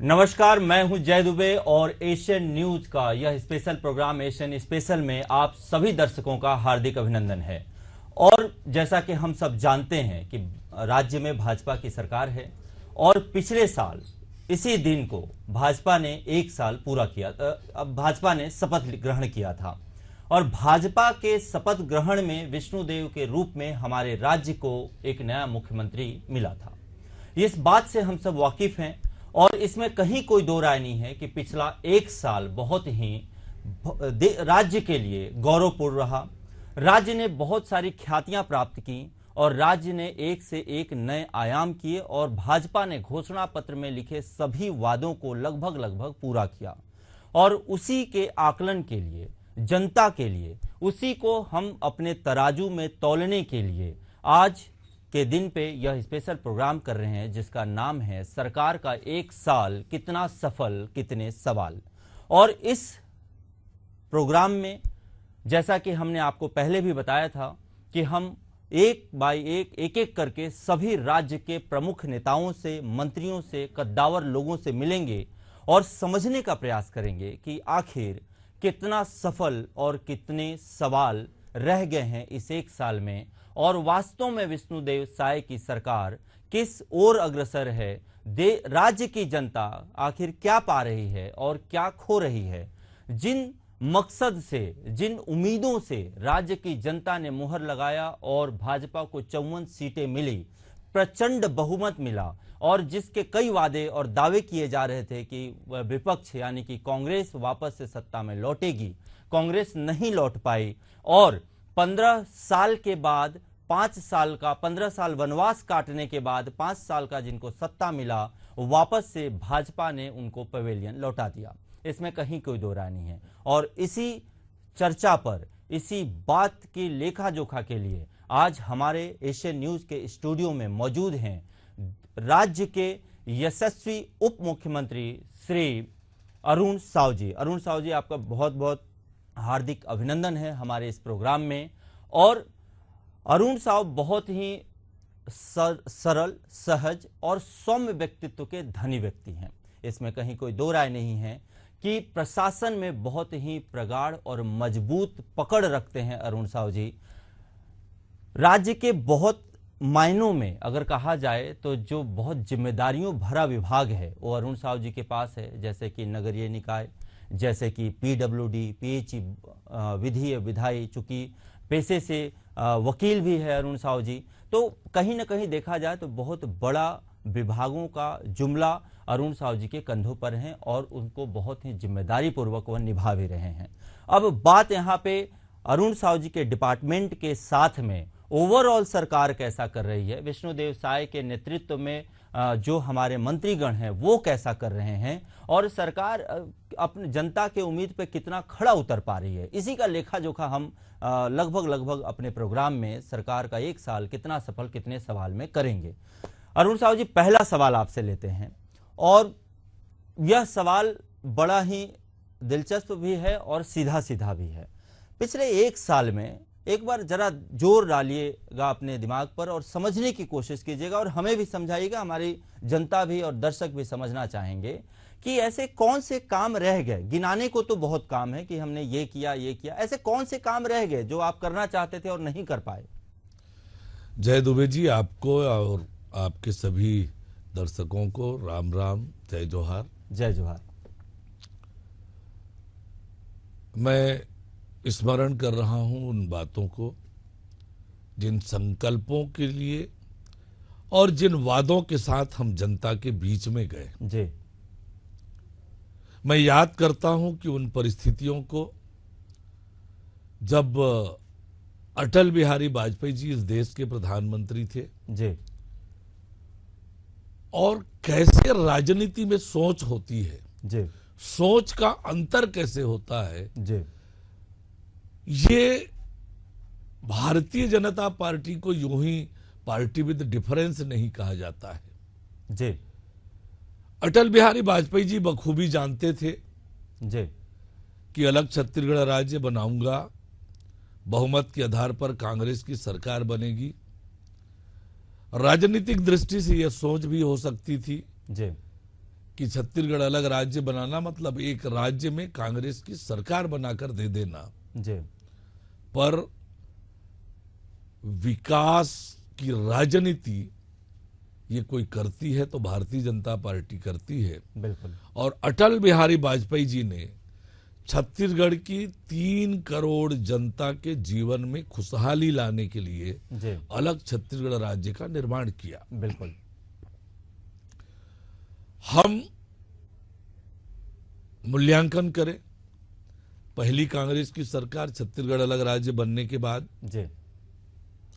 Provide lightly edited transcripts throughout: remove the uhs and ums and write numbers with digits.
नमस्कार, मैं हूं जय दुबे और एशियन न्यूज का यह स्पेशल प्रोग्राम एशियन स्पेशल में आप सभी दर्शकों का हार्दिक अभिनंदन है। और जैसा कि हम सब जानते हैं कि राज्य में भाजपा की सरकार है और पिछले साल इसी दिन को भाजपा ने एक साल पूरा किया। अब भाजपा ने शपथ ग्रहण किया था और भाजपा के शपथ ग्रहण में विष्णुदेव के रूप में हमारे राज्य को एक नया मुख्यमंत्री मिला था। इस बात से हम सब वाकिफ हैं और इसमें कहीं कोई दो राय नहीं है कि पिछला एक साल बहुत ही राज्य के लिए गौरवपूर्ण रहा। राज्य ने बहुत सारी ख्यातियां प्राप्त की और राज्य ने एक से एक नए आयाम किए और भाजपा ने घोषणा पत्र में लिखे सभी वादों को लगभग पूरा किया। और उसी के आकलन के लिए, जनता के लिए, उसी को हम अपने तराजू में तौलने के लिए आज के दिन पे यह स्पेशल प्रोग्राम कर रहे हैं जिसका नाम है सरकार का एक साल, कितना सफल कितने सवाल। और इस प्रोग्राम में जैसा कि हमने आपको पहले भी बताया था कि हम एक बाय एक करके सभी राज्य के प्रमुख नेताओं से, मंत्रियों से, कद्दावर लोगों से मिलेंगे और समझने का प्रयास करेंगे कि आखिर कितना सफल और कितने सवाल रह गए हैं इस एक साल में और वास्तव में विष्णुदेव साय की सरकार किस ओर अग्रसर है। राज्य की जनता आखिर क्या पा रही है और क्या खो रही है। जिन मकसद से, जिन उम्मीदों से राज्य की जनता ने मुहर लगाया और भाजपा को 54 सीटें मिली, प्रचंड बहुमत मिला और जिसके कई वादे और दावे किए जा रहे थे कि विपक्ष यानी कि कांग्रेस वापस से सत्ता में लौटेगी, कांग्रेस नहीं लौट पाई और 15 साल के बाद 15 साल वनवास काटने के बाद 5 साल का जिनको सत्ता मिला, वापस से भाजपा ने उनको पवेलियन लौटा दिया। इसमें कहीं कोई दो राय नहीं है। और इसी चर्चा पर, इसी बात की लेखा जोखा के लिए आज हमारे एशियन न्यूज के स्टूडियो में मौजूद हैं राज्य के यशस्वी उप मुख्यमंत्री श्री अरुण साव जी। अरुण साव जी, आपका बहुत बहुत हार्दिक अभिनंदन है हमारे इस प्रोग्राम में। और अरुण साव बहुत ही सरल, सहज और सौम्य व्यक्तित्व के धनी व्यक्ति हैं। इसमें कहीं कोई दो राय नहीं है कि प्रशासन में बहुत ही प्रगाढ़ और मजबूत पकड़ रखते हैं अरुण साव जी। राज्य के बहुत मायनों में अगर कहा जाए तो जो बहुत जिम्मेदारियों भरा विभाग है वो अरुण साव जी के पास है, जैसे कि नगरीय निकाय, जैसे कि पीडब्ल्यूडी, पीएचई, विधि विधायी, चूंकि पेशे से वकील भी है अरुण साव जी, तो कहीं ना कहीं देखा जाए तो बहुत बड़ा विभागों का जुमला अरुण साव जी के कंधों पर है और उनको बहुत ही जिम्मेदारी पूर्वक वह निभा भी रहे हैं। अब बात यहाँ पे अरुण साव जी के डिपार्टमेंट के साथ में ओवरऑल सरकार कैसा कर रही है, विष्णुदेव साय के नेतृत्व में जो हमारे मंत्रीगण हैं वो कैसा कर रहे हैं और सरकार अपनी जनता के उम्मीद पे कितना खड़ा उतर पा रही है, इसी का लेखा जोखा हम लगभग अपने प्रोग्राम में सरकार का एक साल कितना सफल कितने सवाल में करेंगे। अरुण साव जी, पहला सवाल आपसे लेते हैं और यह सवाल बड़ा ही दिलचस्प भी है और सीधा सीधा भी है। पिछले एक साल में एक बार जरा जोर डालिएगा अपने दिमाग पर और समझने की कोशिश कीजिएगा और हमें भी समझाइएगा, हमारी जनता भी और दर्शक भी समझना चाहेंगे कि ऐसे कौन से काम रह गए। गिनाने को तो बहुत काम है कि हमने ये किया, ऐसे कौन से काम रह गए जो आप करना चाहते थे और नहीं कर पाए। जय दुबे जी, आपको और आपके सभी दर्शकों को राम राम, जय जोहार। जय जोहार। मैं स्मरण कर रहा हूं उन बातों को, जिन संकल्पों के लिए और जिन वादों के साथ हम जनता के बीच में गए जी। मैं याद करता हूं कि उन परिस्थितियों को जब अटल बिहारी वाजपेयी जी इस देश के प्रधानमंत्री थे जी, और कैसे राजनीति में सोच होती है जी, सोच का अंतर कैसे होता है जी, ये भारतीय जनता पार्टी को यूं ही पार्टी विद डिफरेंस नहीं कहा जाता है जी। अटल बिहारी वाजपेयी जी बखूबी जानते थे जी, कि अलग छत्तीसगढ़ राज्य बनाऊंगा, बहुमत के आधार पर कांग्रेस की सरकार बनेगी। राजनीतिक दृष्टि से यह सोच भी हो सकती थी जी, कि छत्तीसगढ़ अलग राज्य बनाना मतलब एक राज्य में कांग्रेस की सरकार बनाकर दे देना। जी। पर विकास की राजनीति ये कोई करती है तो भारतीय जनता पार्टी करती है। बिल्कुल। और अटल बिहारी वाजपेयी जी ने छत्तीसगढ़ की 3 करोड़ जनता के जीवन में खुशहाली लाने के लिए जी। अलग छत्तीसगढ़ राज्य का निर्माण किया। बिल्कुल। हम मूल्यांकन करें, पहली कांग्रेस की सरकार छत्तीसगढ़ अलग राज्य बनने के बाद जी।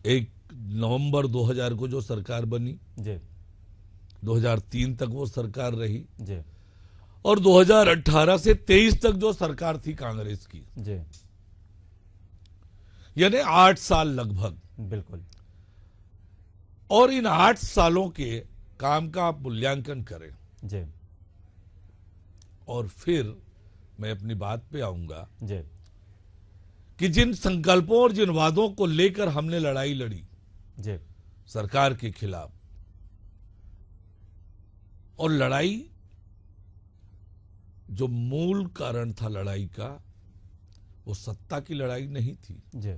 1 नवंबर 2000 को जो सरकार बनी, जी। 2003 तक वो सरकार रही जी। और 2018 से 23 तक जो सरकार थी कांग्रेस की, जी। यानी 8 साल लगभग। बिल्कुल। और इन 8 सालों के काम का आप मूल्यांकन करें जी। और फिर मैं अपनी बात पे आऊंगा जी। कि जिन संकल्पों और जिन वादों को लेकर हमने लड़ाई लड़ी जी। सरकार के खिलाफ, और लड़ाई जो मूल कारण था लड़ाई का, वो सत्ता की लड़ाई नहीं थी। जी।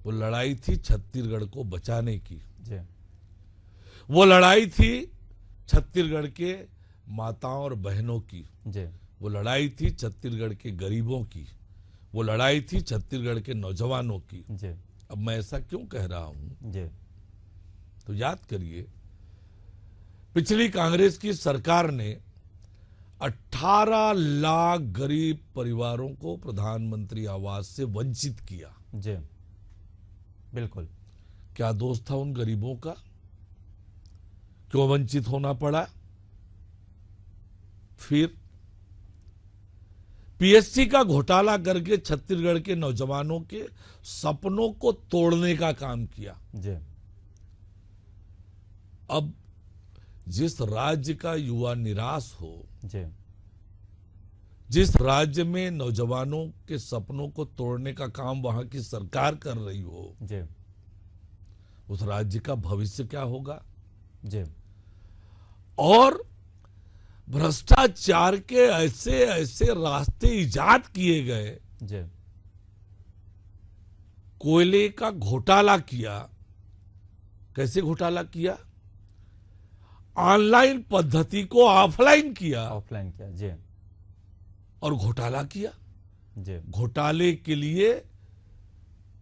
वो लड़ाई थी छत्तीसगढ़ को बचाने की। जी। वो लड़ाई थी छत्तीसगढ़ के माताओं और बहनों की। जी। वो लड़ाई थी छत्तीसगढ़ के गरीबों की। वो लड़ाई थी छत्तीसगढ़ के नौजवानों की। जी। अब मैं ऐसा क्यों कह रहा हूं? जी। तो याद करिए, पिछली कांग्रेस की सरकार ने 18 लाख गरीब परिवारों को प्रधानमंत्री आवास से वंचित किया। जी। बिल्कुल। क्या दोष था उन गरीबों का? क्यों वंचित होना पड़ा? फिर पीएससी का घोटाला करके छत्तीसगढ़ के नौजवानों के सपनों को तोड़ने का काम किया। जी। अब जिस राज्य का युवा निराश हो, जी। जिस राज्य में नौजवानों के सपनों को तोड़ने का काम वहां की सरकार कर रही हो, जी। उस राज्य का भविष्य क्या होगा? जी। और भ्रष्टाचार के ऐसे ऐसे रास्ते इजाद किए गए। जी। कोयले का घोटाला किया। कैसे घोटाला किया? ऑनलाइन पद्धति को ऑफलाइन किया। ऑफलाइन किया। जी। और घोटाला किया। जी। घोटाले के लिए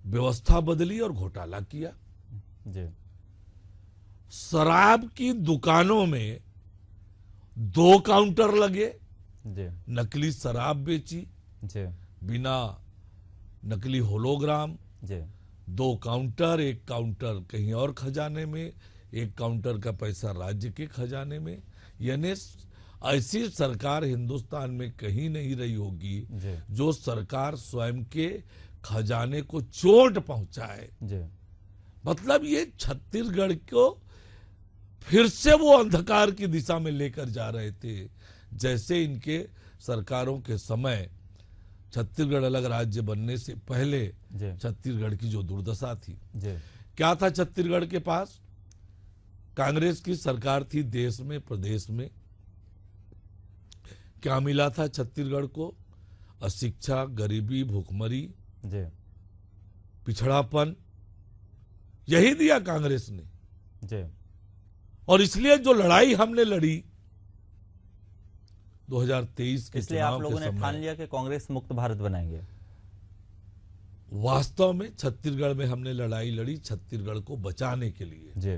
व्यवस्था बदली और घोटाला किया। जी। शराब की दुकानों में 2 काउंटर लगे। जी। नकली शराब बेची जी। बिना नकली होलोग्राम। जी। 2 काउंटर, एक काउंटर कहीं और खजाने में, एक काउंटर का पैसा राज्य के खजाने में। यानी ऐसी सरकार हिंदुस्तान में कहीं नहीं रही होगी जी। जो सरकार स्वयं के खजाने को चोट पहुंचाए। जी। मतलब ये छत्तीसगढ़ को फिर से वो अंधकार की दिशा में लेकर जा रहे थे, जैसे इनके सरकारों के समय छत्तीसगढ़ अलग राज्य बनने से पहले जी। छत्तीसगढ़ की जो दुर्दशा थी। जी। क्या था छत्तीसगढ़ के पास? कांग्रेस की सरकार थी देश में, प्रदेश में। क्या मिला था छत्तीसगढ़ को? अशिक्षा, गरीबी, भूखमरी, जी। पिछड़ापन, यही दिया कांग्रेस ने। जी। और इसलिए जो लड़ाई हमने लड़ी 2023 के इसलिए आप चुनाव लोगों के ने ठान समय, लिया कि कांग्रेस मुक्त भारत बनाएंगे। वास्तव में छत्तीसगढ़ में हमने लड़ाई लड़ी छत्तीसगढ़ को बचाने के लिए। जी।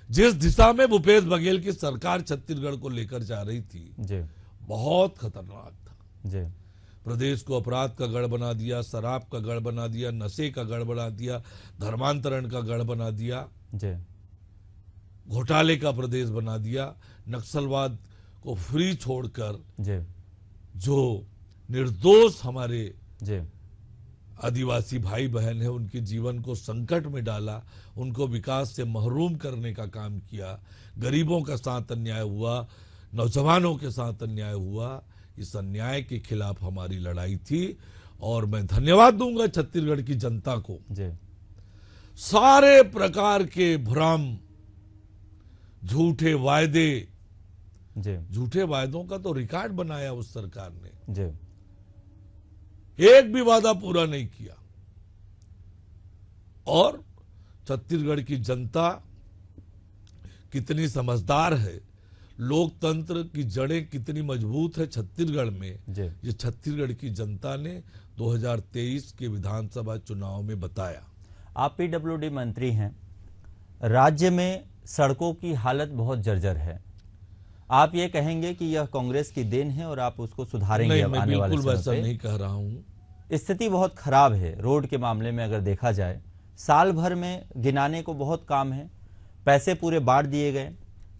जिस दिशा में भूपेश बघेल की सरकार छत्तीसगढ़ को लेकर जा रही थी, जी। बहुत खतरनाक था। जी। प्रदेश को अपराध का गढ़ बना दिया, शराब का गढ़ बना दिया, नशे का गढ़ बना दिया, धर्मांतरण का गढ़ बना दिया, जी। घोटाले का प्रदेश बना दिया, नक्सलवाद को फ्री छोड़कर जी। जो निर्दोष हमारे जी। आदिवासी भाई बहन है उनके जीवन को संकट में डाला, उनको विकास से महरूम करने का काम किया, गरीबों के साथ अन्याय हुआ, नौजवानों के साथ अन्याय हुआ। इस अन्याय के खिलाफ हमारी लड़ाई थी और मैं धन्यवाद दूंगा छत्तीसगढ़ की जनता को। जी। सारे प्रकार के भ्रम, झूठे वायदे जी झूठे वायदों का तो रिकॉर्ड बनाया उस सरकार ने। जी एक भी वादा पूरा नहीं किया। और छत्तीसगढ़ की जनता कितनी समझदार है, लोकतंत्र की जड़ें कितनी मजबूत है छत्तीसगढ़ में, जी ये छत्तीसगढ़ की जनता ने 2023 के विधानसभा चुनाव में बताया। आप पीडब्ल्यूडी मंत्री हैं, राज्य में सड़कों की हालत बहुत जर्जर है। आप ये कहेंगे कि यह कांग्रेस की देन है और आप उसको सुधारेंगे? नहीं, अब मैं आने वाले बिल्कुल समय वैसा पे नहीं कह रहा हूं। स्थिति बहुत खराब है रोड के मामले में। अगर देखा जाए साल भर में गिनाने को बहुत काम है, पैसे पूरे बांट दिए गए,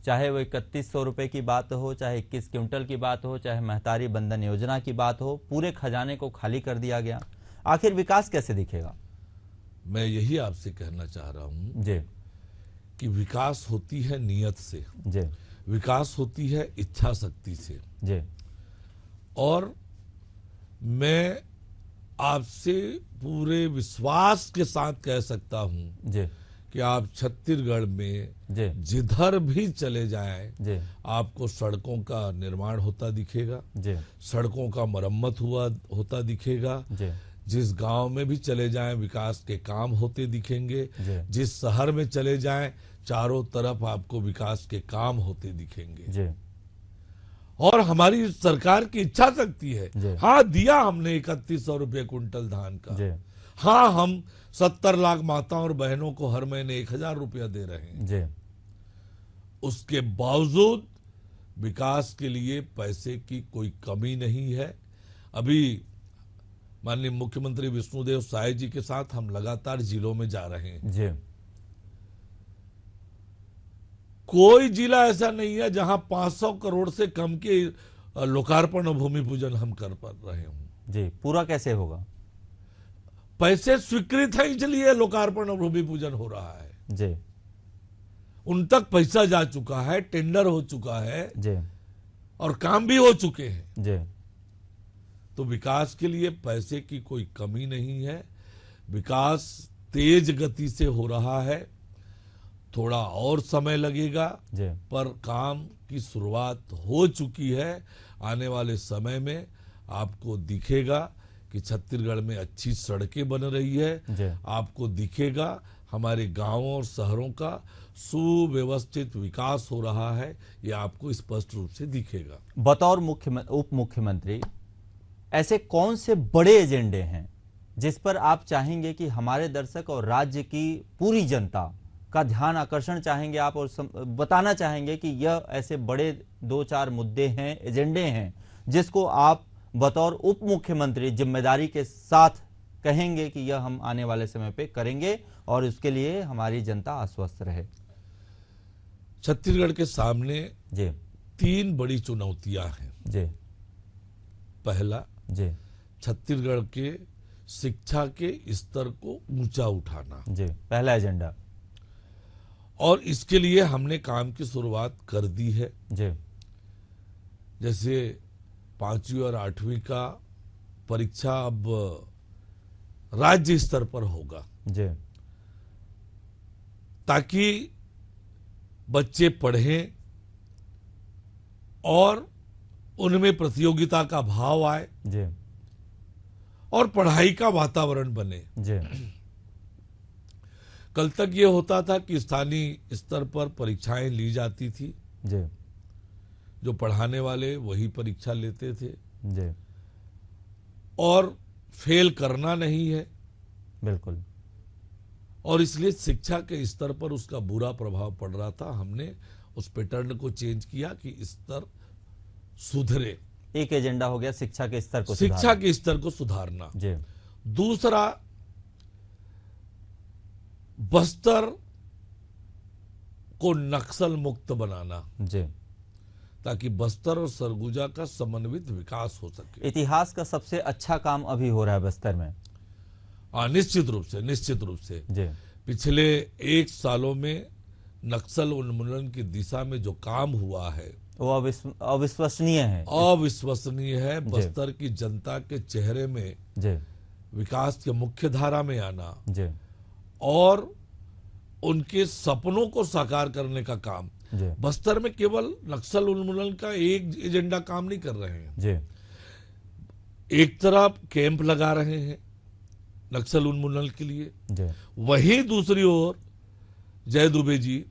चाहे वो 3100 रुपए की बात हो, चाहे 21 क्विंटल की बात हो, चाहे महतारी बंधन योजना की बात हो, पूरे खजाने को खाली कर दिया गया। आखिर विकास कैसे दिखेगा? मैं यही आपसे कहना चाह रहा हूं जी कि विकास होती है नियत से, जी विकास होती है इच्छा शक्ति से। जी और मैं आपसे पूरे विश्वास के साथ कह सकता हूं जी कि आप छत्तीसगढ़ में जी जिधर भी चले जाएं, जी आपको सड़कों का निर्माण होता दिखेगा, जी सड़कों का मरम्मत होता दिखेगा। जी जिस गांव में भी चले जाएं विकास के काम होते दिखेंगे। जी जिस शहर में चले जाएं चारों तरफ आपको विकास के काम होते दिखेंगे। जी और हमारी सरकार की इच्छा शक्ति जी। है। हाँ, दिया हमने 3100 रुपये कुंटल धान का। जी हाँ, हम 70 लाख माताओं और बहनों को हर महीने 1000 रुपया दे रहे हैं। जी उसके बावजूद विकास के लिए पैसे की कोई कमी नहीं है। अभी माननीय मुख्यमंत्री विष्णुदेव साय जी के साथ हम लगातार जिलों में जा रहे हैं। जी कोई जिला ऐसा नहीं है जहां 500 करोड़ से कम के लोकार्पण और भूमि पूजन हम कर पा रहे हूं। जी पूरा कैसे होगा? पैसे स्वीकृत है इसलिए लोकार्पण और भूमि पूजन हो रहा है। जी उन तक पैसा जा चुका है, टेंडर हो चुका है जी और काम भी हो चुके हैं। जी तो विकास के लिए पैसे की कोई कमी नहीं है। विकास तेज गति से हो रहा है, थोड़ा और समय लगेगा, जी पर काम की शुरुआत हो चुकी है। आने वाले समय में आपको दिखेगा कि छत्तीसगढ़ में अच्छी सड़कें बन रही है। जी आपको दिखेगा हमारे गांवों और शहरों का सुव्यवस्थित विकास हो रहा है। ये आपको स्पष्ट रूप से दिखेगा। बतौर उप मुख्यमंत्री ऐसे कौन से बड़े एजेंडे हैं जिस पर आप चाहेंगे कि हमारे दर्शक और राज्य की पूरी जनता का ध्यान आकर्षण चाहेंगे आप, और बताना चाहेंगे कि यह ऐसे बड़े 2-4 मुद्दे हैं, एजेंडे हैं जिसको आप बतौर उप मुख्यमंत्री जिम्मेदारी के साथ कहेंगे कि यह हम आने वाले समय पे करेंगे और उसके लिए हमारी जनता आश्वस्त रहे? छत्तीसगढ़ के सामने जी 3 बड़ी चुनौतियां हैं। जी पहला, जी छत्तीसगढ़ के शिक्षा के स्तर को ऊंचा उठाना। जी पहला एजेंडा। और इसके लिए हमने काम की शुरुआत कर दी है। जी जैसे 5वीं और 8वीं का परीक्षा अब राज्य स्तर पर होगा, जी ताकि बच्चे पढ़ें और उनमें प्रतियोगिता का भाव आए जी और पढ़ाई का वातावरण बने। जी कल तक ये होता था कि स्थानीय स्तर पर परीक्षाएं ली जाती थी, जी जो पढ़ाने वाले वही परीक्षा लेते थे जी और फेल करना नहीं है। बिल्कुल। और इसलिए शिक्षा के स्तर पर उसका बुरा प्रभाव पड़ रहा था। हमने उस पैटर्न को चेंज किया कि स्तर सुधरे। एक एजेंडा हो गया शिक्षा के स्तर को शिक्षा सुधारना। के स्तर को सुधारना। जी दूसरा, बस्तर को नक्सल मुक्त बनाना, जी ताकि बस्तर और सरगुजा का समन्वित विकास हो सके। इतिहास का सबसे अच्छा काम अभी हो रहा है बस्तर में। निश्चित रूप से जी पिछले 1 सालों में नक्सल उन्मूलन की दिशा में जो काम हुआ है वो अविश्वसनीय है। अविश्वसनीय है। बस्तर की जनता के चेहरे में जी विकास के मुख्य धारा में आना जी और उनके सपनों को साकार करने का काम जी बस्तर में केवल नक्सल उन्मूलन का एक एजेंडा काम नहीं कर रहे हैं। जी एक तरफ कैंप लगा रहे हैं नक्सल उन्मूलन के लिए, जी वहीं दूसरी ओर जय दुबे जी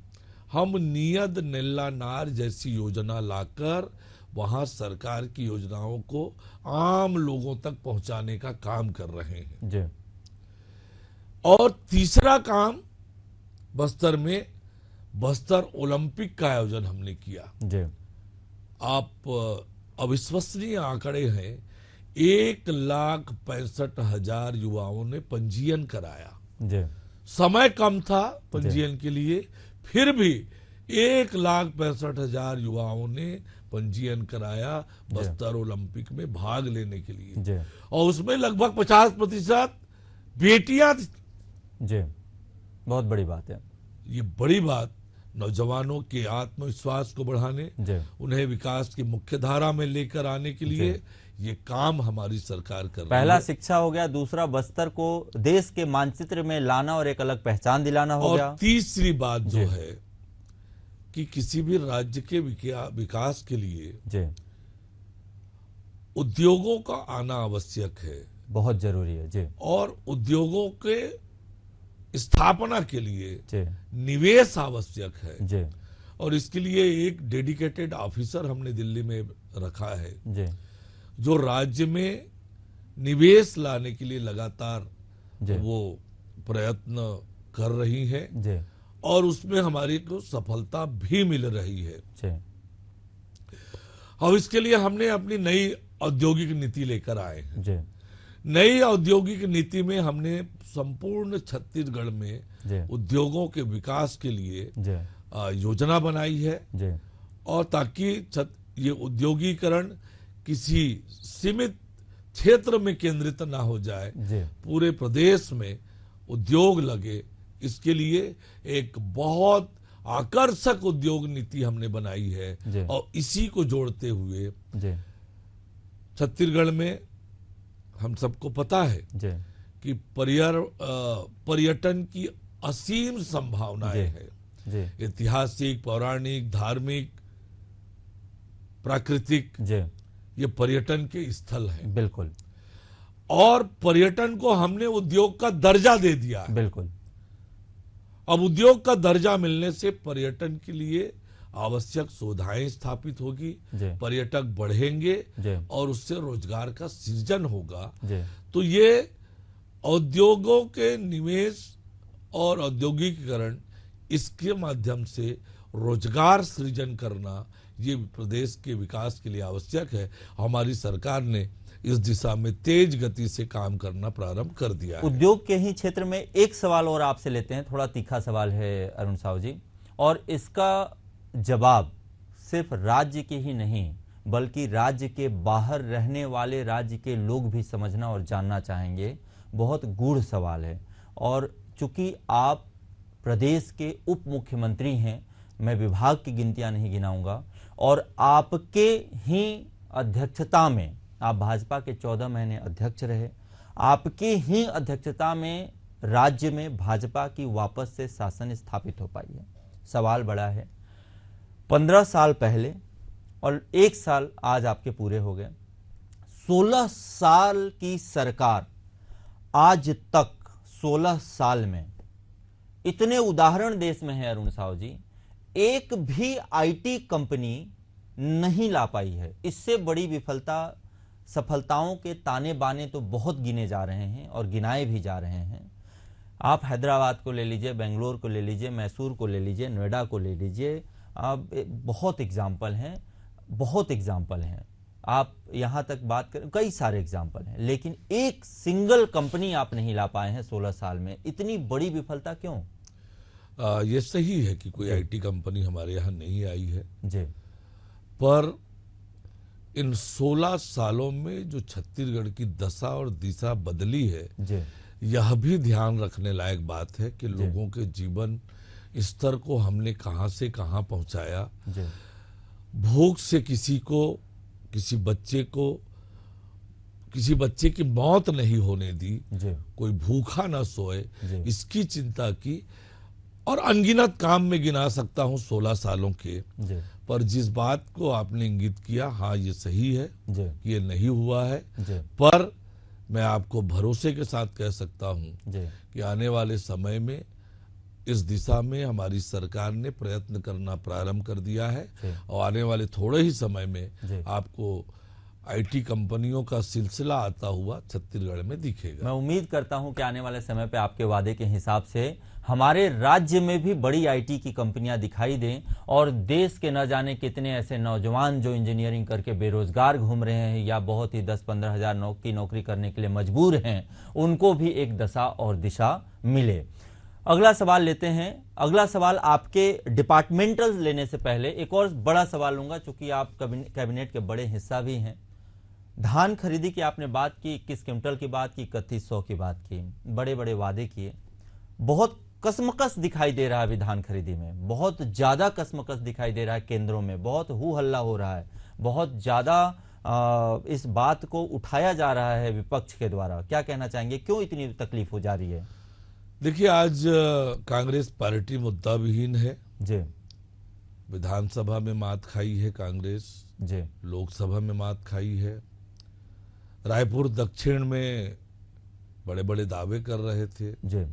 हम नियत नेल्ला नार जैसी योजना लाकर वहां सरकार की योजनाओं को आम लोगों तक पहुंचाने का काम कर रहे हैं। जी और तीसरा काम बस्तर में बस्तर ओलंपिक का आयोजन हमने किया। जी आप अविश्वसनीय आंकड़े हैं, 1,65,000 युवाओं ने पंजीयन कराया। जी समय कम था पंजीयन के लिए, फिर भी 1,65,000 युवाओं ने पंजीयन कराया बस्तर ओलंपिक में भाग लेने के लिए। जी और उसमें लगभग 50% बेटियां थी। जी बहुत बड़ी बात है। ये बड़ी बात नौजवानों के आत्मविश्वास को बढ़ाने, जी उन्हें विकास की मुख्य धारा में लेकर आने के लिए ये काम हमारी सरकार कर रही है। पहला शिक्षा हो गया, दूसरा बस्तर को देश के मानचित्र में लाना और एक अलग पहचान दिलाना हो और गया। तीसरी बात जो है कि किसी भी राज्य के विकास के लिए जी उद्योगों का आना आवश्यक है, बहुत जरूरी है। जी और उद्योगों के स्थापना के लिए जी निवेश आवश्यक है। जी और इसके लिए एक डेडिकेटेड ऑफिसर हमने दिल्ली में रखा है जी जो राज्य में निवेश लाने के लिए लगातार जी वो प्रयत्न कर रही है जी और उसमें हमारी को सफलता भी मिल रही है। जी और इसके लिए हमने अपनी नई औद्योगिक नीति लेकर आए हैं। जी नई औद्योगिक नीति में हमने संपूर्ण छत्तीसगढ़ में जी उद्योगों के विकास के लिए जी योजना बनाई है। जी और ताकि ये उद्योगीकरण किसी सीमित क्षेत्र में केंद्रित ना हो जाए, जी पूरे प्रदेश में उद्योग लगे, इसके लिए एक बहुत आकर्षक उद्योग नीति हमने बनाई है। जी और इसी को जोड़ते हुए जी छत्तीसगढ़ में हम सबको पता है जी कि पर्यटन की असीम संभावनाएं हैं। जी ऐतिहासिक, पौराणिक, धार्मिक, प्राकृतिक, जी ये पर्यटन के स्थल हैं। बिल्कुल और पर्यटन को हमने उद्योग का दर्जा दे दिया है। बिल्कुल अब उद्योग का दर्जा मिलने से पर्यटन के लिए आवश्यक सुविधाएं स्थापित होगी, जी पर्यटक बढ़ेंगे जी और उससे रोजगार का सृजन होगा। जी तो ये उद्योगों के निवेश और औद्योगिकीकरण, इसके माध्यम से रोजगार सृजन करना ये प्रदेश के विकास के लिए आवश्यक है। हमारी सरकार ने इस दिशा में तेज गति से काम करना प्रारंभ कर दिया है। उद्योग के ही क्षेत्र में एक सवाल और आपसे लेते हैं, थोड़ा तीखा सवाल है अरुण साहू जी, और इसका जवाब सिर्फ राज्य के ही नहीं बल्कि राज्य के बाहर रहने वाले राज्य के लोग भी समझना और जानना चाहेंगे। बहुत गूढ़ सवाल है और चूंकि आप प्रदेश के उप मुख्यमंत्री हैं, मैं विभाग की गिनतियां नहीं गिनाऊंगा, और आपके ही अध्यक्षता में, आप भाजपा के 14 महीने अध्यक्ष रहे, आपके ही अध्यक्षता में राज्य में भाजपा की वापस से शासन स्थापित हो पाई है। सवाल बड़ा है, 15 साल पहले और 1 साल आज आपके पूरे हो गए, 16 साल की सरकार आज तक 16 साल में इतने उदाहरण देश में है अरुण साहू जी, एक भी आईटी कंपनी नहीं ला पाई है। इससे बड़ी विफलता, सफलताओं के ताने बाने तो बहुत गिने जा रहे हैं और गिनाए भी जा रहे हैं। आप हैदराबाद को ले लीजिए, बेंगलोर को ले लीजिए, मैसूर को ले लीजिए, नोएडा को ले लीजिए, अब बहुत एग्जाम्पल हैं, बहुत एग्जाम्पल हैं। आप यहाँ तक बात करें, कई सारे एग्जाम्पल हैं, लेकिन एक सिंगल कंपनी आप नहीं ला पाए हैं 16 साल में। इतनी बड़ी विफलता क्यों? ये सही है कि कोई आईटी कंपनी हमारे यहाँ नहीं आई है, जी, पर इन 16 सालों में जो छत्तीसगढ़ की दशा और दिशा बदली है, जी, यह भी ध्यान रखने लायक बात है कि लोगों के जीवन स्तर को हमने कहां से कहां पहुंचाया। जी, भूख से किसी बच्चे की मौत नहीं होने दी, जी, कोई भूखा ना सोए, जी, इसकी चिंता की। और अनगिनत काम में गिना सकता हूं 16 सालों के। जी पर जिस बात को आपने इंगित किया, हाँ ये सही है जी कि ये नहीं हुआ है। जी पर मैं आपको भरोसे के साथ कह सकता हूं जी कि आने वाले समय में इस दिशा में हमारी सरकार ने प्रयत्न करना प्रारंभ कर दिया है जी और आने वाले थोड़े ही समय में जी। आपको आईटी कंपनियों का सिलसिला आता हुआ छत्तीसगढ़ में दिखेगा। मैं उम्मीद करता हूं कि आने वाले समय पे आपके वादे के हिसाब से हमारे राज्य में भी बड़ी आईटी की कंपनियां दिखाई दें और देश के न जाने कितने ऐसे नौजवान जो इंजीनियरिंग करके बेरोजगार घूम रहे हैं या बहुत ही 10-15 हजार की नौकरी करने के लिए मजबूर हैं, उनको भी एक दशा और दिशा मिले। अगला सवाल लेते हैं। अगला सवाल आपके डिपार्टमेंटल लेने से पहले एक और बड़ा सवाल लूंगा, चूंकि आप कैबिनेट के बड़े हिस्सा भी हैं। धान खरीदी की आपने बात की, 21 क्विंटल की बात की, 3100 की बात की, बड़े बड़े वादे किए। बहुत कसमकस दिखाई दे रहा है अभी धान खरीदी में, बहुत ज्यादा कसमकस दिखाई दे रहा है केंद्रों में, बहुत हू हल्ला हो रहा है, बहुत ज्यादा इस बात को उठाया जा रहा है विपक्ष के द्वारा। क्या कहना चाहेंगे, क्यों इतनी तकलीफ हो जा रही है? देखिए, आज कांग्रेस पार्टी मुद्दा विहीन है। जी विधानसभा में मात खाई है कांग्रेस, जी लोकसभा में मात खाई है। रायपुर दक्षिण में बड़े बड़े दावे कर रहे थे, जी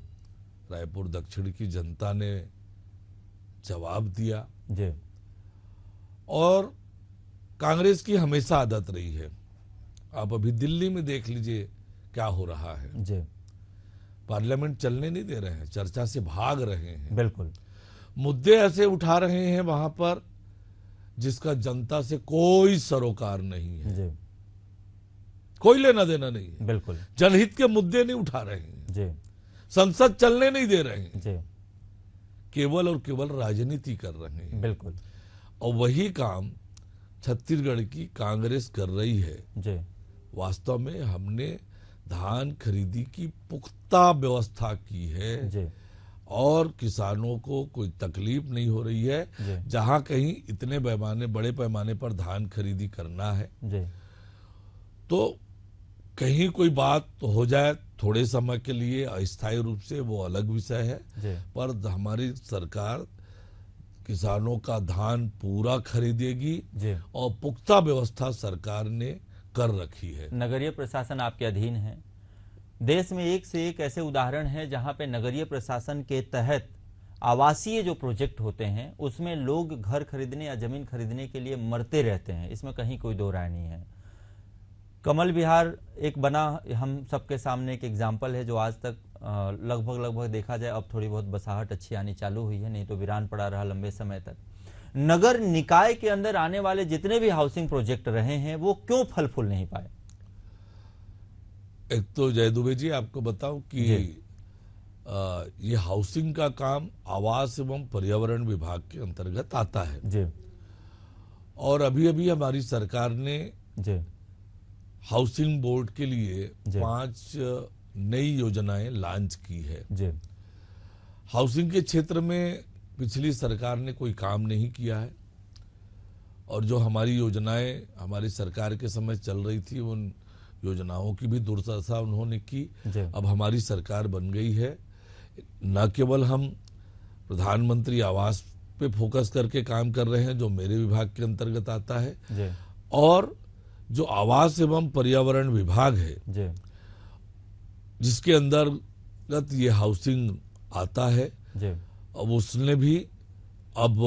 रायपुर दक्षिण की जनता ने जवाब दिया। जी और कांग्रेस की हमेशा आदत रही है, आप अभी दिल्ली में देख लीजिए क्या हो रहा है। जी पार्लियामेंट चलने नहीं दे रहे हैं, चर्चा से भाग रहे हैं, बिल्कुल। मुद्दे ऐसे उठा रहे हैं वहां पर जिसका जनता से कोई सरोकार नहीं है, जी कोई लेना देना नहीं है। बिल्कुल। जनहित के मुद्दे नहीं उठा रहे हैं, जी संसद चलने नहीं दे रहे हैं, जी केवल और केवल राजनीति कर रहे हैं। बिल्कुल। और वही काम छत्तीसगढ़ की कांग्रेस कर रही है। जी वास्तव में हमने धान खरीदी की पुख्ता व्यवस्था की है जी और किसानों को कोई तकलीफ नहीं हो रही है। जी जहां कहीं इतने बड़े पैमाने पर धान खरीदी करना है जी तो कहीं कोई बात हो जाए थोड़े समय के लिए अस्थायी रूप से, वो अलग विषय है। जी पर हमारी सरकार किसानों का धान पूरा खरीदेगी जी। और पुख्ता व्यवस्था सरकार ने कर रखी है। नगरीय प्रशासन आपके अधीन है। देश में एक से एक ऐसे उदाहरण हैं जहां पे नगरीय प्रशासन के तहत आवासीय जो प्रोजेक्ट होते हैं उसमें लोग घर खरीदने या जमीन खरीदने के लिए मरते रहते हैं, इसमें कहीं कोई दो राय नहीं है। कमल विहार एक बना हम सबके सामने एक एग्जाम्पल है जो आज तक लगभग देखा जाए अब थोड़ी बहुत बसाहट अच्छी आनी चालू हुई है, नहीं तो वीरान पड़ा रहा लंबे समय तक। नगर निकाय के अंदर आने वाले जितने भी हाउसिंग प्रोजेक्ट रहे हैं वो क्यों फल फूल नहीं पाए? एक तो जय दुबे जी आपको बताऊं कि ये हाउसिंग का काम आवास एवं पर्यावरण विभाग के अंतर्गत आता है जी और अभी अभी हमारी सरकार ने जी हाउसिंग बोर्ड के लिए जी 5 नई योजनाएं लॉन्च की है। जी हाउसिंग के क्षेत्र में पिछली सरकार ने कोई काम नहीं किया है और जो हमारी योजनाएं हमारी सरकार के समय चल रही थी उन योजनाओं की भी दुर्दशा उन्होंने की। अब हमारी सरकार बन गई है, न केवल हम प्रधानमंत्री आवास पे फोकस करके काम कर रहे हैं जो मेरे विभाग के अंतर्गत आता है जी और जो आवास एवं पर्यावरण विभाग है जी जिसके अंतर्गत ये हाउसिंग आता है, जी अब उसने भी अब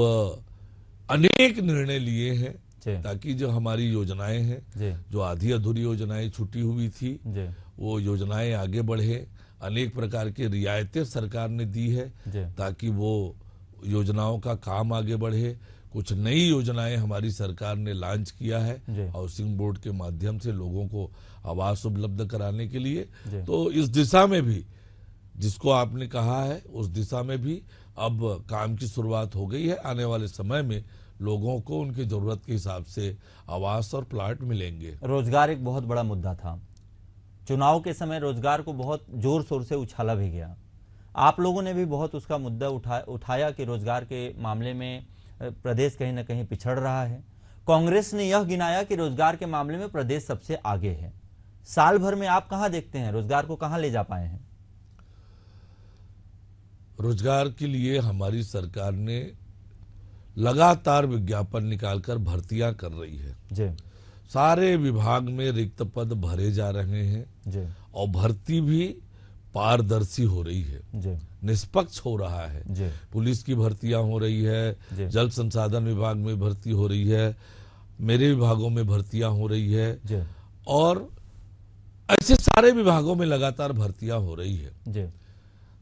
अनेक निर्णय लिए हैं जी ताकि जो हमारी योजनाएं हैं, जी जो आधी अधूरी योजनाएं छूटी हुई थी, जी वो योजनाएं आगे बढ़े। अनेक प्रकार की रियायतें सरकार ने दी है जी ताकि वो योजनाओं का काम आगे बढ़े। कुछ नई योजनाएं हमारी सरकार ने लॉन्च किया है जी हाउसिंग बोर्ड के माध्यम से लोगों को आवास उपलब्ध कराने के लिए। जी तो इस दिशा में भी जिसको आपने कहा है उस दिशा में भी अब काम की शुरुआत हो गई है। आने वाले समय में लोगों को उनकी जरूरत के हिसाब से आवास और प्लाट मिलेंगे। रोजगार एक बहुत बड़ा मुद्दा था, चुनाव के समय रोजगार को बहुत जोर शोर से उछाला भी गया। आप लोगों ने भी बहुत उसका मुद्दा उठाया कि रोजगार के मामले में प्रदेश कहीं ना कहीं पिछड़ रहा है। कांग्रेस ने यह गिनाया कि रोजगार के मामले में प्रदेश सबसे आगे है। साल भर में आप कहां देखते हैं रोजगार को, कहां ले जा पाए हैं? रोजगार के लिए हमारी सरकार ने लगातार विज्ञापन निकालकर भर्तियां कर रही है जी सारे विभाग में रिक्त पद भरे जा रहे हैं जी और भर्ती भी पारदर्शी हो रही है जी निष्पक्ष हो रहा है जी पुलिस की भर्तियां हो रही जी। है जल संसाधन विभाग में भर्ती हो रही है मेरे विभागों में भर्तियां हो रही है जी और ऐसे सारे विभागों में लगातार भर्तियां हो रही है जी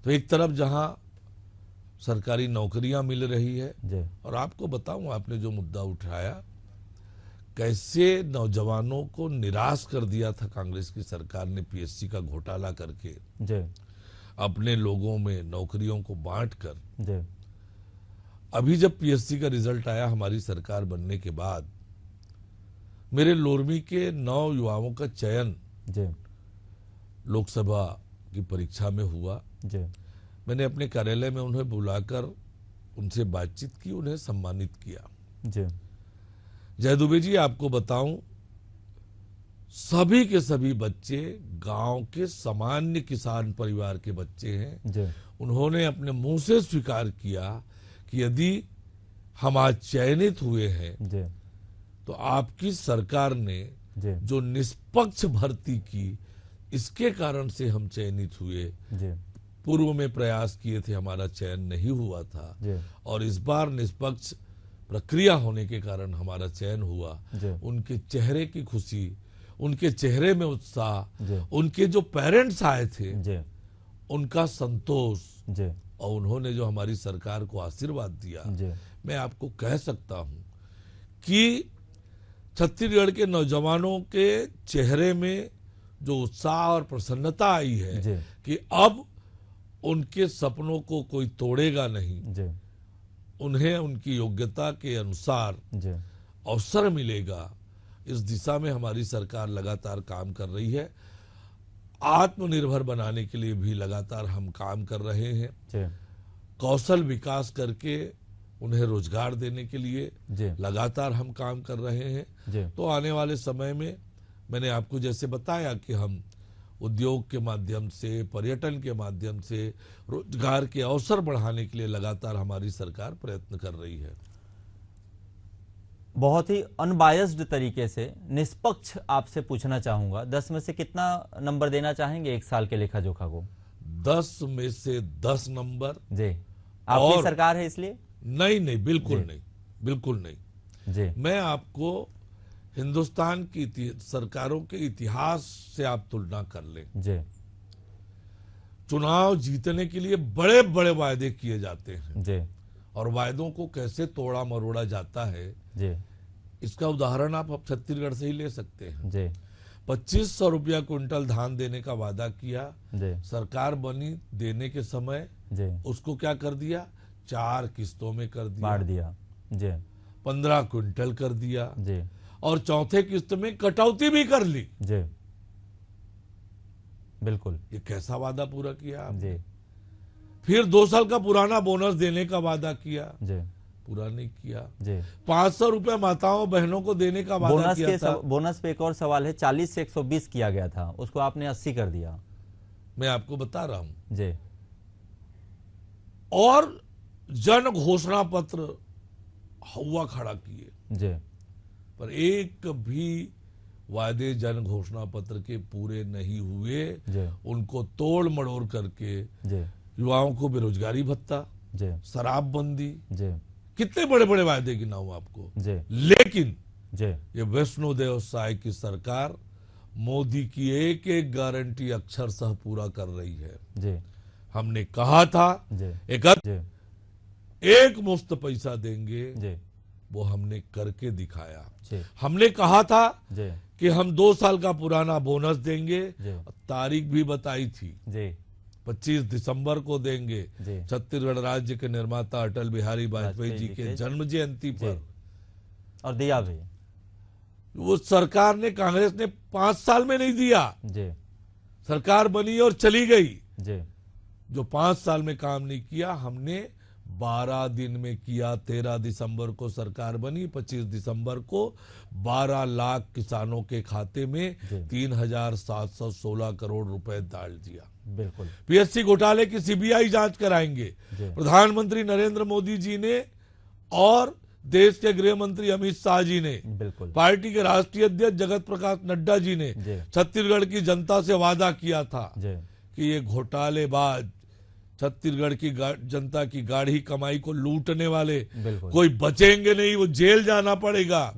तो एक तरफ जहां सरकारी नौकरियां मिल रही है जी और आपको बताऊं आपने जो मुद्दा उठाया कैसे नौजवानों को निराश कर दिया था कांग्रेस की सरकार ने पीएससी का घोटाला करके जी अपने लोगों में नौकरियों को बांटकर जी अभी जब पीएससी का रिजल्ट आया हमारी सरकार बनने के बाद मेरे लोरमी के 9 युवाओं का चयन जी लोकसभा की परीक्षा में हुआ जी मैंने अपने कार्यालय में उन्हें बुलाकर उनसे बातचीत की उन्हें सम्मानित किया जी जय दुबे जी आपको बताऊं सभी के सभी बच्चे गांव के सामान्य किसान परिवार के बच्चे हैं जी उन्होंने अपने मुंह से स्वीकार किया कि यदि हम आज चयनित हुए हैं जी तो आपकी सरकार ने जी जो निष्पक्ष भर्ती की इसके कारण से हम चयनित हुए जी पूर्व में प्रयास किए थे हमारा चयन नहीं हुआ था जी और इस बार निष्पक्ष प्रक्रिया होने के कारण हमारा चयन हुआ जी उनके चेहरे की खुशी उनके चेहरे में उत्साह जी उनके जो पेरेंट्स आए थे जी उनका संतोष जी और उन्होंने जो हमारी सरकार को आशीर्वाद दिया जी मैं आपको कह सकता हूं कि छत्तीसगढ़ के नौजवानों के चेहरे में जो उत्साह और प्रसन्नता आई है जी कि अब उनके सपनों को कोई तोड़ेगा नहीं जी उन्हें उनकी योग्यता के अनुसार जी अवसर मिलेगा इस दिशा में हमारी सरकार लगातार काम कर रही है आत्मनिर्भर बनाने के लिए भी लगातार हम काम कर रहे हैं जी कौशल विकास करके उन्हें रोजगार देने के लिए जी लगातार हम काम कर रहे हैं जी तो आने वाले समय में मैंने आपको जैसे बताया कि हम उद्योग के माध्यम से पर्यटन के माध्यम से रोजगार के अवसर बढ़ाने के लिए लगातार हमारी सरकार प्रयत्न कर रही है बहुत ही अनबायस्ड तरीके से निष्पक्ष आपसे पूछना चाहूंगा 10 में से कितना नंबर देना चाहेंगे एक साल के लेखा जोखा को 10 में से 10 नंबर जी आपकी सरकार है इसलिए नहीं बिल्कुल नहीं बिल्कुल नहीं जी मैं आपको हिंदुस्तान की सरकारों के इतिहास से आप तुलना कर लें जी चुनाव जीतने के लिए बड़े बड़े वायदे किए जाते हैं जी और वायदों को कैसे तोड़ा मरोड़ा जाता है जी इसका उदाहरण आप अब छत्तीसगढ़ से ही ले सकते हैं जी 2500 रुपया क्विंटल धान देने का वादा किया जी सरकार बनी देने के समय जी उसको क्या कर दिया 4 किस्तों में कर दिया बांट दिया जी 15 क्विंटल कर दिया जी और चौथे किस्त में कटौती भी कर ली जी बिल्कुल ये कैसा वादा पूरा किया आपने? जी फिर 2 साल का पुराना बोनस देने का वादा किया जी पूरा नहीं किया जी 500 रुपया माताओं बहनों को देने का वादा बोनस किया था बोनस पे एक और सवाल है 40 से 120 किया गया था उसको आपने 80 कर दिया मैं आपको बता रहा हूं जी और जन घोषणा पत्र हवा खड़ा किए जी पर एक भी वादे जन घोषणा पत्र के पूरे नहीं हुए जी उनको तोड़ मड़ोड़ करके जी युवाओं को बेरोजगारी भत्ता जी शराबबंदी जी कितने बड़े बड़े वायदे गिनाऊं आपको जी लेकिन जी ये वैष्णो देव साय की सरकार मोदी की एक एक गारंटी अक्षरशः पूरा कर रही है जी हमने कहा था जी एक जी मुफ्त पैसा देंगे जी वो हमने करके दिखाया जी हमने कहा था जी कि हम 2 साल का पुराना बोनस देंगे जी तारीख भी बताई थी जी 25 दिसंबर को देंगे जी छत्तीसगढ़ राज्य के निर्माता अटल बिहारी वाजपेयी जी के जन्म जयंती पर और दिया भी वो सरकार ने कांग्रेस ने 5 साल में नहीं दिया जी सरकार बनी और चली गई जी जो 5 साल में काम नहीं किया हमने 12 दिन में किया। 13 दिसंबर को सरकार बनी, 25 दिसंबर को 12 लाख किसानों के खाते में 3,716 करोड़ रुपए डाल दिया। बिल्कुल। पीएससी घोटाले की सीबीआई जांच कराएंगे। प्रधानमंत्री नरेंद्र मोदी जी ने और देश के गृह मंत्री अमित शाह जी ने, बिल्कुल, पार्टी के राष्ट्रीय अध्यक्ष जगत प्रकाश नड्डा जी ने छत्तीसगढ़ की जनता से वादा किया था कि ये घोटालेबाज, छत्तीसगढ़ की जनता की गाढ़ी कमाई को लूटने वाले कोई बचेंगे नहीं, वो जेल जाना पड़ेगा।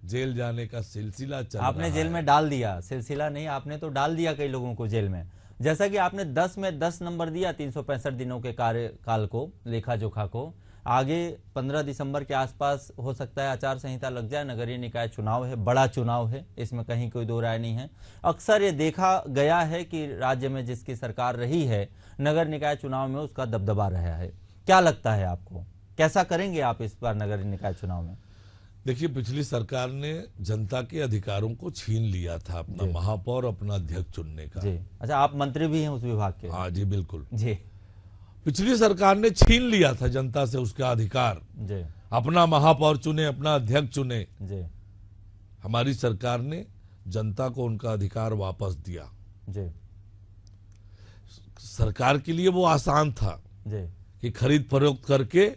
जेल जाने का सिलसिला चल रहा है। आपने जेल में डाल दिया, सिलसिला नहीं, आपने तो डाल दिया कई लोगों को जेल में। जैसा कि आपने 10 में 10 नंबर दिया 365 दिनों के कार्यकाल को, लेखा जोखा को। आगे 15 दिसंबर के आसपास हो सकता है आचार संहिता लग जाए, नगरीय निकाय चुनाव है, बड़ा चुनाव है, इसमें कहीं कोई दो राय नहीं है। अक्सर ये देखा गया है कि राज्य में जिसकी सरकार रही है, नगर निकाय चुनाव में उसका दबदबा रहा है। क्या लगता है आपको, कैसा करेंगे आप इस बार नगर निकाय चुनाव में? देखिए, पिछली सरकार ने जनता के अधिकारों को छीन लिया था, अपना महापौर, अपना अध्यक्ष चुनने का। जी, अच्छा, आप मंत्री भी हैं उस विभाग के? हाँ जी, बिल्कुल जी। पिछली सरकार ने छीन लिया था जनता से उसका अधिकार, अपना महापौर चुने, अपना अध्यक्ष चुने। हमारी सरकार ने जनता को उनका अधिकार वापस दिया। सरकार के लिए वो आसान था कि खरीद फरोख्त करके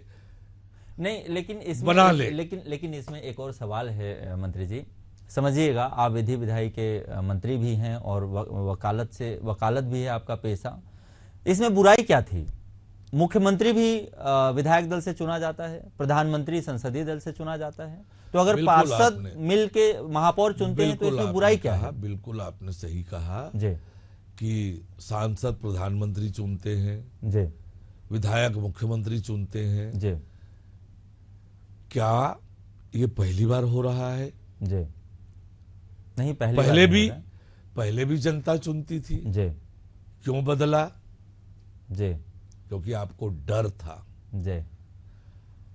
नहीं, लेकिन इसमें बना ले। लेकिन इसमें एक और सवाल है मंत्री जी, समझिएगा, आप विधि विधायी के मंत्री भी हैं और वकालत भी है आपका पेशा। इसमें बुराई क्या थी? मुख्यमंत्री भी विधायक दल से चुना जाता है, प्रधानमंत्री संसदीय दल से चुना जाता है, तो अगर पार्षद मिल के महापौर चुनते हैं तो इसमें बुराई क्या है? बिल्कुल आपने सही कहा जी कि सांसद प्रधानमंत्री चुनते हैं जी, विधायक मुख्यमंत्री चुनते हैं जी। क्या ये पहली बार हो रहा है? जी नहीं, पहले भी जनता चुनती थी जी। क्यों बदला? जी, क्योंकि आपको डर था। जी,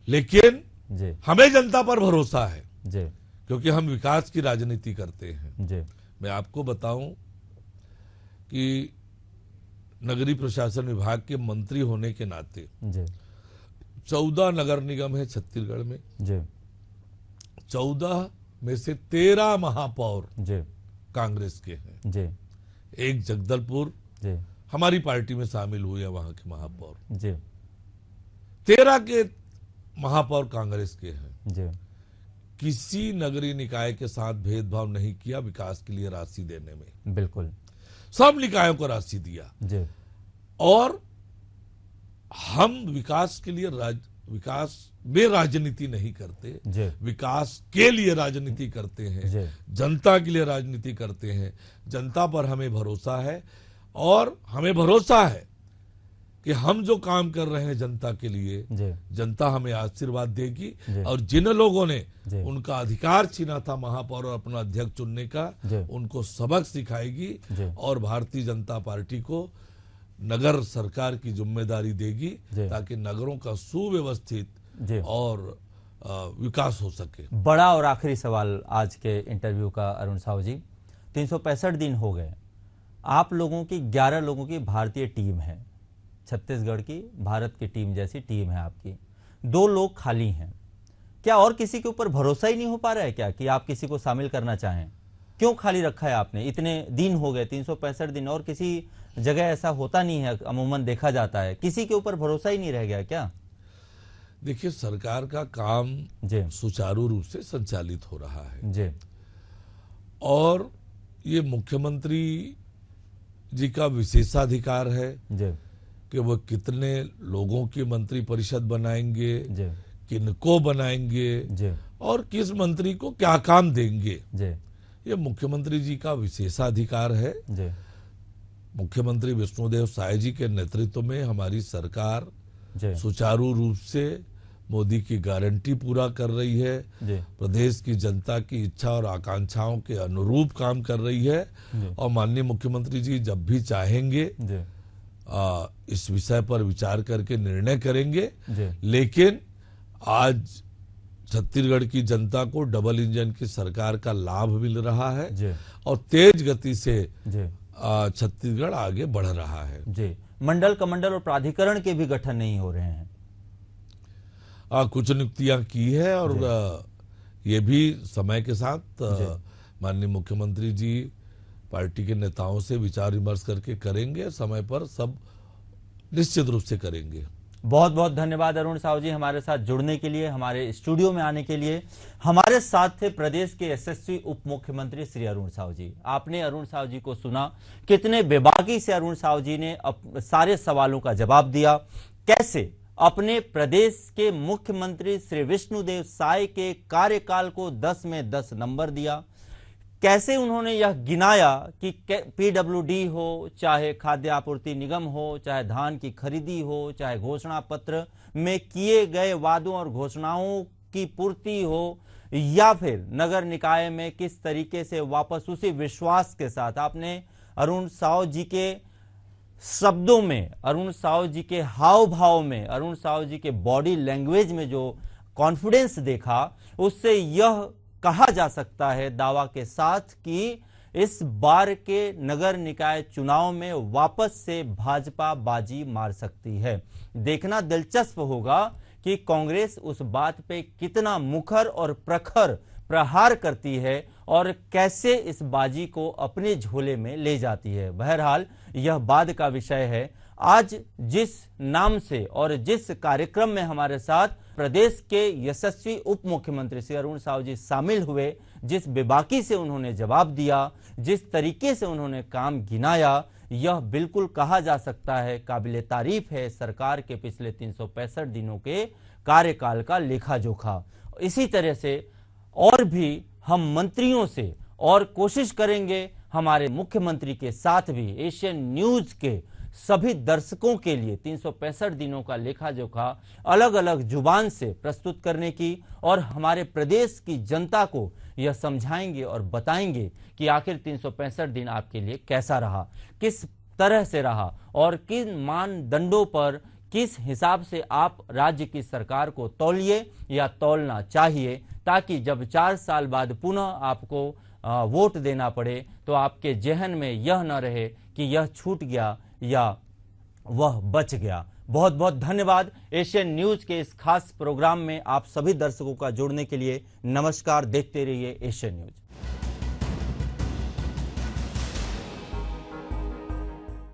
लेकिन जी, हमें जनता पर भरोसा है जी, क्योंकि हम विकास की राजनीति करते हैं। जी। मैं आपको बताऊं कि नगरीय प्रशासन विभाग के मंत्री होने के नाते जी 14 नगर निगम है छत्तीसगढ़ में जी। 14 में से 13 महापौर जी कांग्रेस के हैं जी। एक जगदलपुर जी हमारी पार्टी में शामिल हुए हैं, वहां के महापौर जी। 13 के महापौर कांग्रेस के हैं जी। किसी नगरीय निकाय के साथ भेदभाव नहीं किया विकास के लिए राशि देने में। बिल्कुल सब निकायों को राशि दिया जी। और हम विकास के लिए विकास में राजनीति नहीं करते जी। विकास के लिए राजनीति करते हैं, जनता के लिए राजनीति करते हैं। जनता पर हमें भरोसा है और हमें भरोसा है कि हम जो काम कर रहे हैं जनता के लिए, जनता हमें आशीर्वाद देगी और जिन लोगों ने उनका अधिकार छीना था महापौर और अपना अध्यक्ष चुनने का, उनको सबक सिखाएगी और भारतीय जनता पार्टी को नगर सरकार की जिम्मेदारी देगी ताकि नगरों का सुव्यवस्थित और विकास हो सके। बड़ा और आखिरी सवाल आज के इंटरव्यू का अरुण साहू जी, 365 दिन हो गए, आप लोगों की 11 लोगों की भारतीय टीम है, छत्तीसगढ़ की भारत की टीम जैसी टीम है आपकी, 2 लोग खाली हैं। क्या और किसी के ऊपर भरोसा ही नहीं हो पा रहा है क्या कि आप किसी को शामिल करना चाहें? क्यों खाली रखा है आपने? इतने दिन हो गए, 365 दिन, और किसी जगह ऐसा होता नहीं है, अमूमन देखा जाता है, किसी के ऊपर भरोसा ही नहीं रह गया क्या? देखिए, सरकार का काम सुचारू रूप से संचालित हो रहा है जी। और ये मुख्यमंत्री जी का विशेषाधिकार है जी कि वह कितने लोगों की मंत्री परिषद बनाएंगे, किनको बनाएंगे जी, और किस मंत्री को क्या काम देंगे जी। ये मुख्यमंत्री जी का विशेषाधिकार है जी। मुख्यमंत्री विष्णुदेव साय जी के नेतृत्व में हमारी सरकार सुचारू रूप से मोदी की गारंटी पूरा कर रही है, प्रदेश की जनता की इच्छा और आकांक्षाओं के अनुरूप काम कर रही है और माननीय मुख्यमंत्री जी जब भी चाहेंगे इस विषय पर विचार करके निर्णय करेंगे। लेकिन आज छत्तीसगढ़ की जनता को डबल इंजन की सरकार का लाभ मिल रहा है और तेज गति से छत्तीसगढ़ आगे बढ़ रहा है जी। मंडल कमंडल और प्राधिकरण के भी गठन नहीं हो रहे हैं, कुछ नियुक्तियां की है और ये भी समय के साथ माननीय मुख्यमंत्री जी पार्टी के नेताओं से विचार विमर्श करके करेंगे, समय पर सब निश्चित रूप से करेंगे। बहुत बहुत धन्यवाद अरुण साहू जी, हमारे साथ जुड़ने के लिए, हमारे स्टूडियो में आने के लिए। हमारे साथ थे प्रदेश के यशस्वी उप मुख्यमंत्री श्री अरुण साहू जी। आपने अरुण साहू जी को सुना, कितने बेबाकी से अरुण साहू जी ने सारे सवालों का जवाब दिया, कैसे अपने प्रदेश के मुख्यमंत्री श्री विष्णुदेव साय के कार्यकाल को 10 में 10 नंबर दिया, कैसे उन्होंने यह गिनाया कि पीडब्ल्यूडी हो, चाहे खाद्य आपूर्ति निगम हो, चाहे धान की खरीदी हो, चाहे घोषणा पत्र में किए गए वादों और घोषणाओं की पूर्ति हो, या फिर नगर निकाय में किस तरीके से वापस उसी विश्वास के साथ आपने अरुण साहू जी के शब्दों में, अरुण साहू जी के हाव भाव में, अरुण साहू जी के बॉडी लैंग्वेज में जो कॉन्फिडेंस देखा, उससे यह कहा जा सकता है दावा के साथ कि इस बार के नगर निकाय चुनाव में वापस से भाजपा बाजी मार सकती है। देखना दिलचस्प होगा कि कांग्रेस उस बात पे कितना मुखर और प्रखर प्रहार करती है और कैसे इस बाजी को अपने झोले में ले जाती है। बहरहाल यह बाद का विषय है। आज जिस नाम से और जिस कार्यक्रम में हमारे साथ प्रदेश के यशस्वी उप मुख्यमंत्री श्री अरुण साहू जी शामिल हुए, जिस बेबाकी से उन्होंने जवाब दिया, जिस तरीके से उन्होंने काम गिनाया, यह बिल्कुल कहा जा सकता है काबिले तारीफ है सरकार के पिछले 365 दिनों के कार्यकाल का लेखा जोखा। इसी तरह से और भी हम मंत्रियों से और कोशिश करेंगे हमारे मुख्यमंत्री के साथ भी एशियन न्यूज के सभी दर्शकों के लिए 365 दिनों का लेखा जोखा अलग अलग जुबान से प्रस्तुत करने की, और हमारे प्रदेश की जनता को यह समझाएंगे और बताएंगे कि आखिर 365 दिन आपके लिए कैसा रहा, किस तरह से रहा और किन मानदंडों पर, किस हिसाब से आप राज्य की सरकार को तौलिए या तौलना चाहिए, ताकि जब 4 साल बाद पुनः आपको वोट देना पड़े तो आपके जहन में यह न रहे कि यह छूट गया या वह बच गया। बहुत बहुत धन्यवाद एशियन न्यूज के इस खास प्रोग्राम में आप सभी दर्शकों का जुड़ने के लिए। नमस्कार, देखते रहिए एशियन न्यूज।